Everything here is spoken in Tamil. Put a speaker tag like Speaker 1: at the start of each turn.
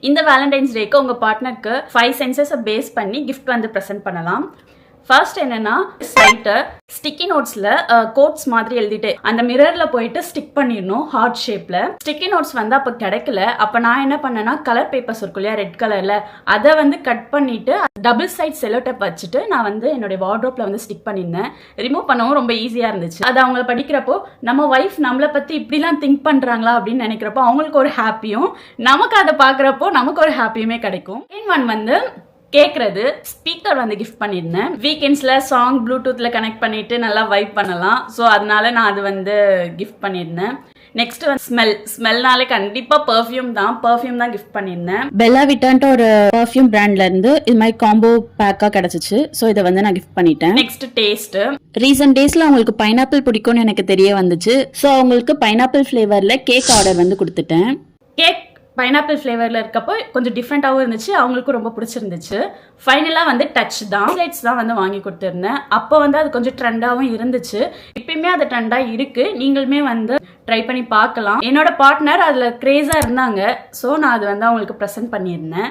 Speaker 1: இந்த வேலண்டைன்ஸ் டேக்கு உங்க பார்ட்னருக்கு 5 சென்சஸை பேஸ் பண்ணி கிஃப்ட் வந்து ப்ரெசென்ட் பண்ணலாம். ஃபர்ஸ்ட் என்னன்னா சைட்டை ஸ்டிக்கி நோட்ஸ்ல கோட்ஸ் மாதிரி எழுதிட்டு அந்த மிரர்ல போயிட்டு ஸ்டிக் பண்ணிடணும் ஹார்ட் ஷேப்ல. ஸ்டிக்கி நோட்ஸ் வந்து அப்ப கிடைக்கல. அப்ப நான் என்ன பண்ணேன்னா கலர் பேப்பர்ஸ் இருக்கும் இல்லையா ரெட் கலர்ல, அதை வந்து கட் பண்ணிட்டு டபுள் சைட் செல்லோ டேப் வச்சுட்டு நான் வந்து என்னுடைய வார்ட்ரோப்ல வந்து ஸ்டிக் பண்ணியிருந்தேன். ரிமூவ் பண்ணவும் ரொம்ப ஈஸியா இருந்துச்சு. அது அவங்க படிக்கிறப்போ நம்ம ஒய்ஃப் நம்மளை பத்தி இப்படிலாம் திங்க் பண்றாங்களா அப்படின்னு நினைக்கிறப்போ அவங்களுக்கு ஒரு ஹாப்பியும், நமக்கு அதை பாக்குறப்போ நமக்கு ஒரு ஹாப்பியுமே கிடைக்கும். ஒன் வந்து கேட்கறது ஸ்பீக்கர் வந்து கிஃப்ட் பண்ணியிருந்தேன். வீக்கெண்ட்ஸ்ல சாங் ப்ளூடூத்ல கனெக்ட் பண்ணிட்டு நல்லா வைப் பண்ணலாம். ஸோ அதனால நான் அது வந்து கிஃப்ட் பண்ணியிருந்தேன். நெக்ஸ்ட் வந்து ஸ்மெல்னாலே கண்டிப்பா பெர்ஃப்யூம் தான் கிஃப்ட் பண்ணியிருந்தேன்.
Speaker 2: பெல்லா விட்டான்ட்டு ஒரு பெர்ஃப்யூம் பிராண்ட்ல இருந்து இது மாதிரி காம்போ பேக்கா கிடைச்சிச்சு. ஸோ இதை வந்து நான் கிஃப்ட் பண்ணிட்டேன்.
Speaker 1: Next taste.
Speaker 2: ரீசன்ட் டேஸ்ல அவங்களுக்கு பைனாப்பிள் பிடிக்கும்னு எனக்கு தெரிய வந்துச்சு. ஸோ அவங்களுக்கு பைனாப்பிள் ஃபிளேவர்ல கேக் ஆர்டர் வந்து கொடுத்துட்டேன்.
Speaker 1: கேக் பைனாப்பிள் ஃப்ளேவரில் இருக்கப்போ கொஞ்சம் டிஃப்ரெண்ட்டாகவும் இருந்துச்சு, அவங்களுக்கும் ரொம்ப பிடிச்சிருந்துச்சு. ஃபைனலாக வந்து டச் தான் ஸ்லைட்ஸ் தான் வந்து வாங்கி கொடுத்துருந்தேன். அப்போ வந்து அது கொஞ்சம் ட்ரெண்டாகவும் இருந்துச்சு. இப்பயுமே அது ட்ரெண்டாக இருக்குது. நீங்களுமே வந்து ட்ரை பண்ணி பார்க்கலாம். என்னோட பார்ட்னர் அதில் க்ரேஸாக இருந்தாங்க. ஸோ நான் அது வந்து அவங்களுக்கு ப்ரெசென்ட் பண்ணியிருந்தேன்.